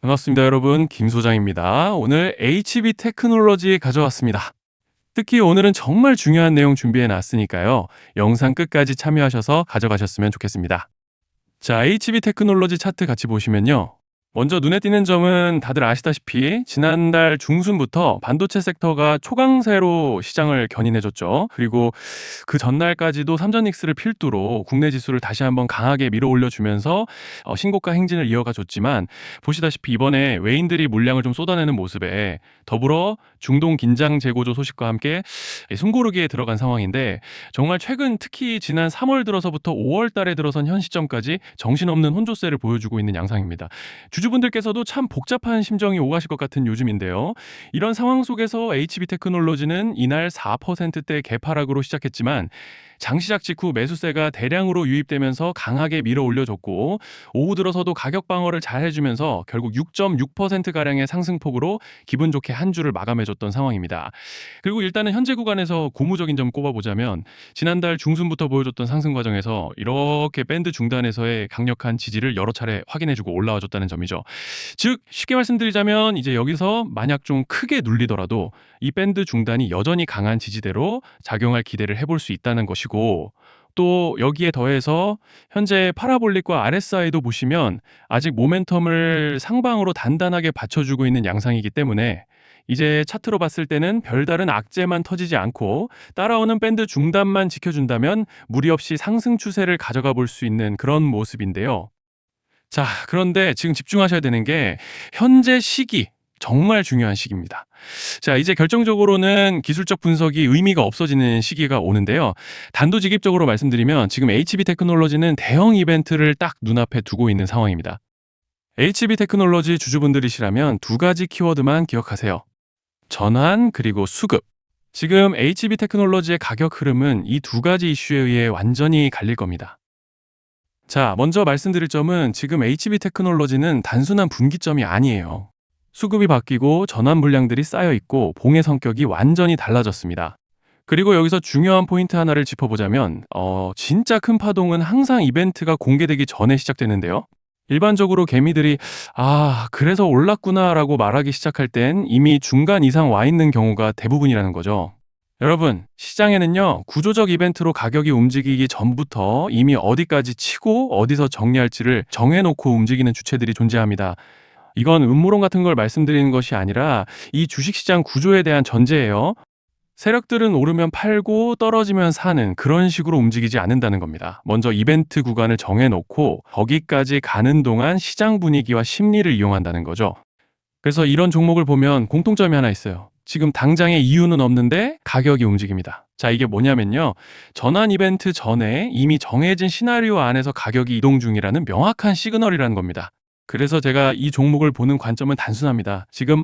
반갑습니다, 여러분. 김 소장입니다. 오늘 HB 테크놀로지 가져왔습니다. 특히 오늘은 정말 중요한 내용 준비해 놨으니까요. 영상 끝까지 참여하셔서 가져가셨으면 좋겠습니다. 자, HB 테크놀로지 차트 같이 보시면요. 먼저 눈에 띄는 점은 다들 아시다시피 지난달 중순부터 반도체 섹터가 초강세로 시장을 견인해줬죠. 그리고 그 전날까지도 삼전익스를 필두로 국내 지수를 다시 한번 강하게 밀어 올려주면서 신고가 행진을 이어가 줬지만, 보시다시피 이번에 외인들이 물량을 좀 쏟아내는 모습에 더불어 중동 긴장 재고조 소식과 함께 숨고르기에 들어간 상황인데, 정말 최근 특히 지난 3월 들어서부터 5월 달에 들어선 현 시점까지 정신없는 혼조세를 보여주고 있는 양상입니다. 주주분들께서도 참 복잡한 심정이 오가실 것 같은 요즘인데요. 이런 상황 속에서 HB 테크놀로지는 이날 4%대 개파락으로 시작했지만, 장시작 직후 매수세가 대량으로 유입되면서 강하게 밀어 올려줬고, 오후 들어서도 가격 방어를 잘 해주면서 결국 6.6%가량의 상승폭으로 기분 좋게 한 주를 마감해줬던 상황입니다. 그리고 일단은 현재 구간에서 고무적인 점 꼽아보자면, 지난달 중순부터 보여줬던 상승 과정에서 이렇게 밴드 중단에서의 강력한 지지를 여러 차례 확인해주고 올라와줬다는 점이죠. 즉 쉽게 말씀드리자면, 이제 여기서 만약 좀 크게 눌리더라도 이 밴드 중단이 여전히 강한 지지대로 작용할 기대를 해볼 수 있다는 것이고, 또 여기에 더해서 현재 파라볼릭과 RSI도 보시면 아직 모멘텀을 상방으로 단단하게 받쳐주고 있는 양상이기 때문에, 이제 차트로 봤을 때는 별다른 악재만 터지지 않고 따라오는 밴드 중단만 지켜준다면 무리 없이 상승 추세를 가져가 볼 수 있는 그런 모습인데요. 자, 그런데 지금 집중하셔야 되는 게 현재 시기, 정말 중요한 시기입니다. 자, 이제 결정적으로는 기술적 분석이 의미가 없어지는 시기가 오는데요. 단도직입적으로 말씀드리면 지금 HB 테크놀로지는 대형 이벤트를 딱 눈앞에 두고 있는 상황입니다. HB 테크놀로지 주주분들이시라면 두 가지 키워드만 기억하세요. 전환 그리고 수급. 지금 HB 테크놀로지의 가격 흐름은 이 두 가지 이슈에 의해 완전히 갈릴 겁니다. 자, 먼저 말씀드릴 점은 지금 HB 테크놀로지는 단순한 분기점이 아니에요. 수급이 바뀌고 전환 물량들이 쌓여 있고 봉의 성격이 완전히 달라졌습니다. 그리고 여기서 중요한 포인트 하나를 짚어보자면, 진짜 큰 파동은 항상 이벤트가 공개되기 전에 시작되는데요. 일반적으로 개미들이 그래서 올랐구나라고 말하기 시작할 땐 이미 중간 이상 와 있는 경우가 대부분이라는 거죠. 여러분, 시장에는요, 구조적 이벤트로 가격이 움직이기 전부터 이미 어디까지 치고 어디서 정리할지를 정해놓고 움직이는 주체들이 존재합니다. 이건 음모론 같은 걸 말씀드리는 것이 아니라 이 주식시장 구조에 대한 전제예요. 세력들은 오르면 팔고 떨어지면 사는 그런 식으로 움직이지 않는다는 겁니다. 먼저 이벤트 구간을 정해놓고 거기까지 가는 동안 시장 분위기와 심리를 이용한다는 거죠. 그래서 이런 종목을 보면 공통점이 하나 있어요. 지금 당장의 이유는 없는데 가격이 움직입니다. 자, 이게 뭐냐면요. 전환 이벤트 전에 이미 정해진 시나리오 안에서 가격이 이동 중이라는 명확한 시그널이라는 겁니다. 그래서 제가 이 종목을 보는 관점은 단순합니다. 지금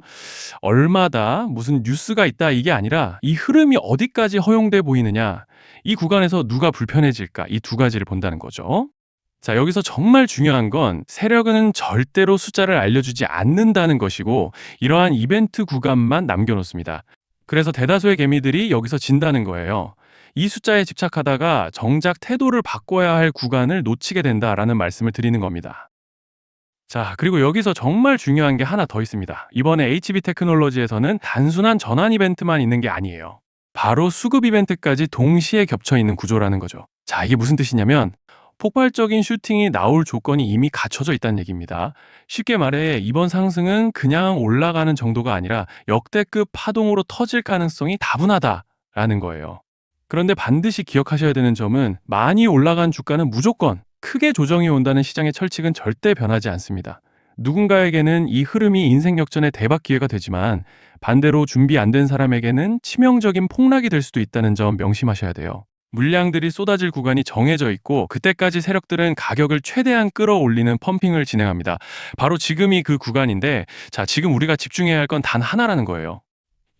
얼마다 무슨 뉴스가 있다 이게 아니라 이 흐름이 어디까지 허용돼 보이느냐, 이 구간에서 누가 불편해질까, 이 두 가지를 본다는 거죠. 자, 여기서 정말 중요한 건 세력은 절대로 숫자를 알려주지 않는다는 것이고, 이러한 이벤트 구간만 남겨놓습니다. 그래서 대다수의 개미들이 여기서 진다는 거예요. 이 숫자에 집착하다가 정작 태도를 바꿔야 할 구간을 놓치게 된다라는 말씀을 드리는 겁니다. 자, 그리고 여기서 정말 중요한 게 하나 더 있습니다. 이번에 HB 테크놀로지에서는 단순한 전환 이벤트만 있는 게 아니에요. 바로 수급 이벤트까지 동시에 겹쳐 있는 구조라는 거죠. 자, 이게 무슨 뜻이냐면 폭발적인 슈팅이 나올 조건이 이미 갖춰져 있다는 얘기입니다. 쉽게 말해 이번 상승은 그냥 올라가는 정도가 아니라 역대급 파동으로 터질 가능성이 다분하다라는 거예요. 그런데 반드시 기억하셔야 되는 점은, 많이 올라간 주가는 무조건 크게 조정이 온다는 시장의 철칙은 절대 변하지 않습니다. 누군가에게는 이 흐름이 인생 역전의 대박 기회가 되지만, 반대로 준비 안 된 사람에게는 치명적인 폭락이 될 수도 있다는 점 명심하셔야 돼요. 물량들이 쏟아질 구간이 정해져 있고, 그때까지 세력들은 가격을 최대한 끌어올리는 펌핑을 진행합니다. 바로 지금이 그 구간인데, 자, 지금 우리가 집중해야 할 건 단 하나라는 거예요.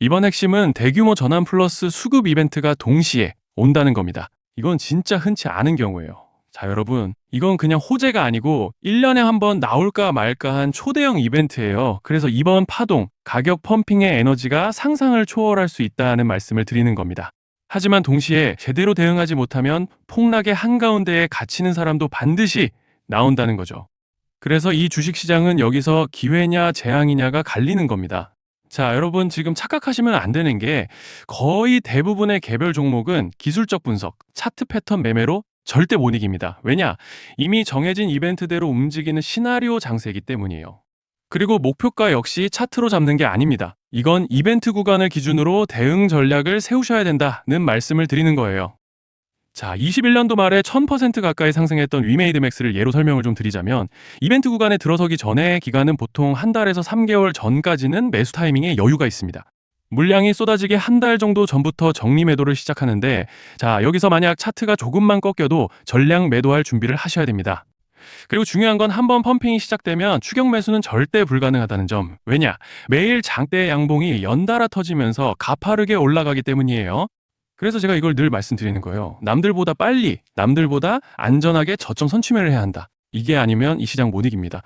이번 핵심은 대규모 전환 플러스 수급 이벤트가 동시에 온다는 겁니다. 이건 진짜 흔치 않은 경우예요. 자, 여러분, 이건 그냥 호재가 아니고 1년에 한 번 나올까 말까 한 초대형 이벤트예요. 그래서 이번 파동, 가격 펌핑의 에너지가 상상을 초월할 수 있다는 말씀을 드리는 겁니다. 하지만 동시에 제대로 대응하지 못하면 폭락의 한가운데에 갇히는 사람도 반드시 나온다는 거죠. 그래서 이 주식시장은 여기서 기회냐 재앙이냐가 갈리는 겁니다. 자, 여러분 지금 착각하시면 안 되는 게 거의 대부분의 개별 종목은 기술적 분석, 차트 패턴 매매로 절대 못 이깁니다. 왜냐? 이미 정해진 이벤트대로 움직이는 시나리오 장세이기 때문이에요. 그리고 목표가 역시 차트로 잡는 게 아닙니다. 이건 이벤트 구간을 기준으로 대응 전략을 세우셔야 된다는 말씀을 드리는 거예요. 자, 21년도 말에 1000% 가까이 상승했던 위메이드맥스를 예로 설명을 좀 드리자면 이벤트 구간에 들어서기 전에 기간은 보통 한 달에서 3개월 전까지는 매수 타이밍에 여유가 있습니다. 물량이 쏟아지게 한 달 정도 전부터 정리 매도를 시작하는데 자, 여기서 만약 차트가 조금만 꺾여도 전량 매도할 준비를 하셔야 됩니다. 그리고 중요한 건 한번 펌핑이 시작되면 추격 매수는 절대 불가능하다는 점. 왜냐? 매일 장대 양봉이 연달아 터지면서 가파르게 올라가기 때문이에요. 그래서 제가 이걸 늘 말씀드리는 거예요. 남들보다 빨리, 남들보다 안전하게 저점 선취매를 해야 한다. 이게 아니면 이 시장 못 이깁니다.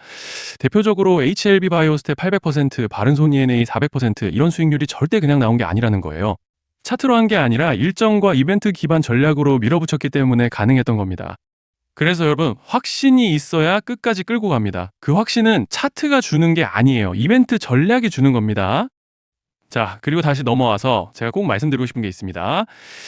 대표적으로 HLB 바이오스텝 800%, 바른손 ENA 400% 이런 수익률이 절대 그냥 나온 게 아니라는 거예요. 차트로 한 게 아니라 일정과 이벤트 기반 전략으로 밀어붙였기 때문에 가능했던 겁니다. 그래서 여러분, 확신이 있어야 끝까지 끌고 갑니다. 그 확신은 차트가 주는 게 아니에요. 이벤트 전략이 주는 겁니다. 자, 그리고 다시 넘어와서 제가 꼭 말씀드리고 싶은 게 있습니다.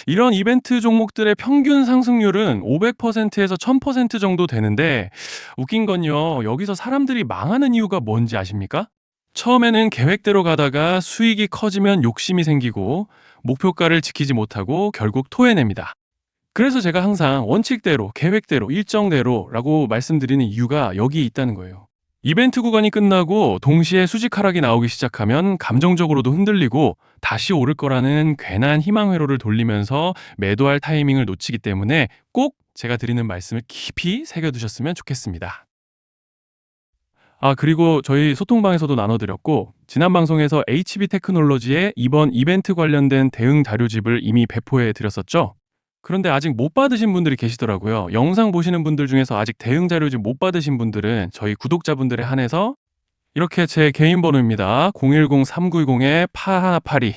이런 이벤트 종목들의 평균 상승률은 500%에서 1000% 정도 되는데 웃긴 건요. 여기서 사람들이 망하는 이유가 뭔지 아십니까? 처음에는 계획대로 가다가 수익이 커지면 욕심이 생기고 목표가를 지키지 못하고 결국 토해냅니다. 그래서 제가 항상 원칙대로, 계획대로, 일정대로라고 말씀드리는 이유가 여기 있다는 거예요. 이벤트 구간이 끝나고 동시에 수직 하락이 나오기 시작하면 감정적으로도 흔들리고 다시 오를 거라는 괜한 희망 회로를 돌리면서 매도할 타이밍을 놓치기 때문에 꼭 제가 드리는 말씀을 깊이 새겨두셨으면 좋겠습니다. 아, 그리고 저희 소통방에서도 나눠드렸고 지난 방송에서 HB 테크놀로지의 이번 이벤트 관련된 대응 자료집을 이미 배포해 드렸었죠. 그런데 아직 못 받으신 분들이 계시더라고요. 영상 보시는 분들 중에서 아직 대응 자료집 못 받으신 분들은 저희 구독자분들에 한해서 이렇게 제 개인 번호입니다. 010-3910-8182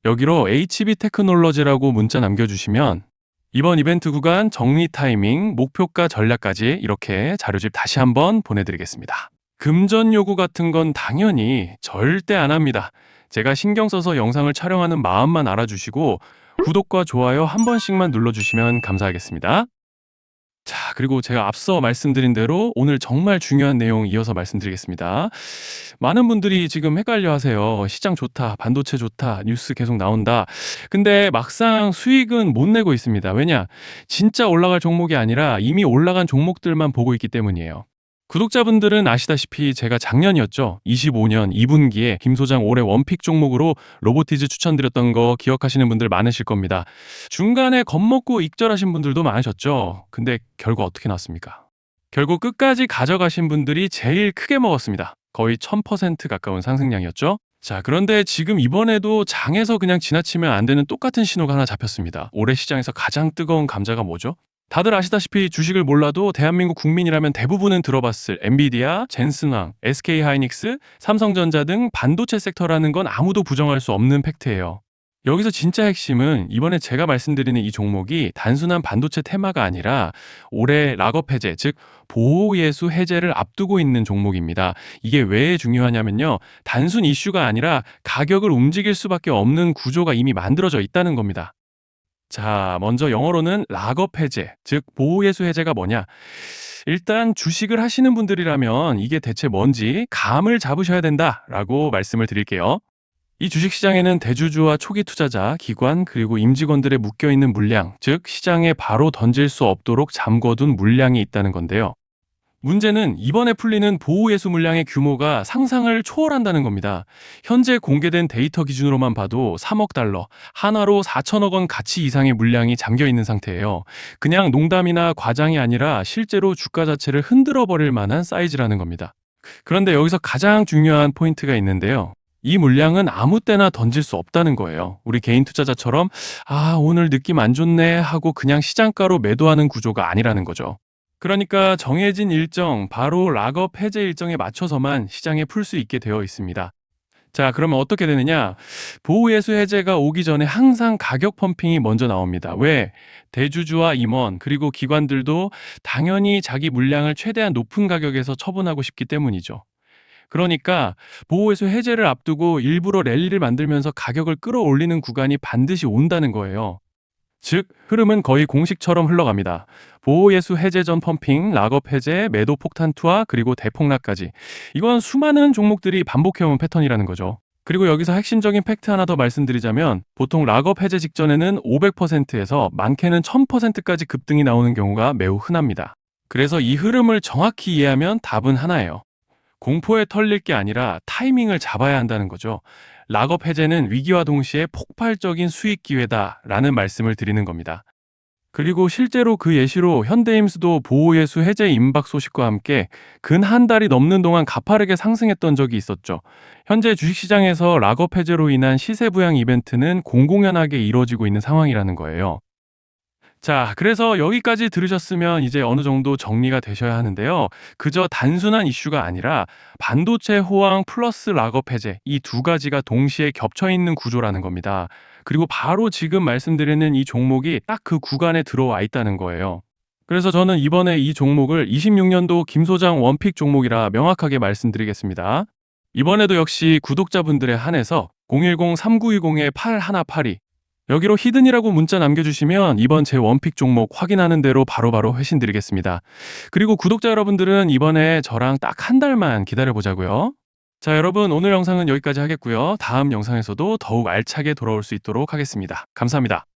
여기로 HB 테크놀로지라고 문자 남겨주시면 이번 이벤트 구간 정리 타이밍, 목표가 전략까지 이렇게 자료집 다시 한번 보내드리겠습니다. 금전 요구 같은 건 당연히 절대 안 합니다. 제가 신경 써서 영상을 촬영하는 마음만 알아주시고 구독과 좋아요 한 번씩만 눌러주시면 감사하겠습니다. 자, 그리고 제가 앞서 말씀드린 대로 오늘 정말 중요한 내용 이어서 말씀드리겠습니다. 많은 분들이 지금 헷갈려 하세요. 시장 좋다, 반도체 좋다, 뉴스 계속 나온다. 근데 막상 수익은 못 내고 있습니다. 왜냐? 진짜 올라갈 종목이 아니라 이미 올라간 종목들만 보고 있기 때문이에요. 구독자분들은 아시다시피 제가 작년이었죠. 25년 2분기에 김 소장 올해 원픽 종목으로 로보티즈 추천드렸던 거 기억하시는 분들 많으실 겁니다. 중간에 겁먹고 익절하신 분들도 많으셨죠. 근데 결과 어떻게 났습니까? 결국 끝까지 가져가신 분들이 제일 크게 먹었습니다. 거의 1000% 가까운 상승량이었죠. 자, 그런데 지금 이번에도 장에서 그냥 지나치면 안 되는 똑같은 신호가 하나 잡혔습니다. 올해 시장에서 가장 뜨거운 감자가 뭐죠? 다들 아시다시피 주식을 몰라도 대한민국 국민이라면 대부분은 들어봤을 엔비디아, 젠슨왕, SK하이닉스, 삼성전자 등 반도체 섹터라는 건 아무도 부정할 수 없는 팩트예요. 여기서 진짜 핵심은 이번에 제가 말씀드리는 이 종목이 단순한 반도체 테마가 아니라 올해 락업 해제, 즉 보호예수 해제를 앞두고 있는 종목입니다. 이게 왜 중요하냐면요. 단순 이슈가 아니라 가격을 움직일 수밖에 없는 구조가 이미 만들어져 있다는 겁니다. 자, 먼저 영어로는 락업 해제, 즉 보호예수 해제가 뭐냐? 일단 주식을 하시는 분들이라면 이게 대체 뭔지 감을 잡으셔야 된다라고 말씀을 드릴게요. 이 주식시장에는 대주주와 초기 투자자, 기관, 그리고 임직원들의 묶여있는 물량, 즉 시장에 바로 던질 수 없도록 잠궈둔 물량이 있다는 건데요. 문제는 이번에 풀리는 보호예수 물량의 규모가 상상을 초월한다는 겁니다. 현재 공개된 데이터 기준으로만 봐도 3억 달러, 하나로 4천억 원 가치 이상의 물량이 잠겨 있는 상태예요. 그냥 농담이나 과장이 아니라 실제로 주가 자체를 흔들어 버릴 만한 사이즈라는 겁니다. 그런데 여기서 가장 중요한 포인트가 있는데요. 이 물량은 아무 때나 던질 수 없다는 거예요. 우리 개인 투자자처럼 오늘 느낌 안 좋네 하고 그냥 시장가로 매도하는 구조가 아니라는 거죠. 그러니까 정해진 일정, 바로 락업 해제 일정에 맞춰서만 시장에 풀 수 있게 되어 있습니다. 자, 그러면 어떻게 되느냐? 보호예수 해제가 오기 전에 항상 가격 펌핑이 먼저 나옵니다. 왜? 대주주와 임원, 그리고 기관들도 당연히 자기 물량을 최대한 높은 가격에서 처분하고 싶기 때문이죠. 그러니까 보호예수 해제를 앞두고 일부러 랠리를 만들면서 가격을 끌어올리는 구간이 반드시 온다는 거예요. 즉, 흐름은 거의 공식처럼 흘러갑니다. 보호예수 해제 전 펌핑, 락업 해제, 매도 폭탄 투하, 그리고 대폭락까지. 이건 수많은 종목들이 반복해온 패턴이라는 거죠. 그리고 여기서 핵심적인 팩트 하나 더 말씀드리자면 보통 락업 해제 직전에는 500%에서 많게는 1000%까지 급등이 나오는 경우가 매우 흔합니다. 그래서 이 흐름을 정확히 이해하면 답은 하나예요. 공포에 털릴 게 아니라 타이밍을 잡아야 한다는 거죠. 락업 해제는 위기와 동시에 폭발적인 수익 기회다라는 말씀을 드리는 겁니다. 그리고 실제로 그 예시로 현대임수도 보호예수 해제 임박 소식과 함께 근 한 달이 넘는 동안 가파르게 상승했던 적이 있었죠. 현재 주식시장에서 락업 해제로 인한 시세 부양 이벤트는 공공연하게 이루어지고 있는 상황이라는 거예요. 자, 그래서 여기까지 들으셨으면 이제 어느 정도 정리가 되셔야 하는데요. 그저 단순한 이슈가 아니라 반도체 호황 플러스 락업 해제 이 두 가지가 동시에 겹쳐 있는 구조라는 겁니다. 그리고 바로 지금 말씀드리는 이 종목이 딱 그 구간에 들어와 있다는 거예요. 그래서 저는 이번에 이 종목을 26년도 김 소장 원픽 종목이라 명확하게 말씀드리겠습니다. 이번에도 역시 구독자분들에 한해서 010-3920-8182 여기로 히든이라고 문자 남겨주시면 이번 제 원픽 종목 확인하는 대로 바로바로 회신 드리겠습니다. 그리고 구독자 여러분들은 이번에 저랑 딱 한 달만 기다려보자고요. 자, 여러분 오늘 영상은 여기까지 하겠고요. 다음 영상에서도 더욱 알차게 돌아올 수 있도록 하겠습니다. 감사합니다.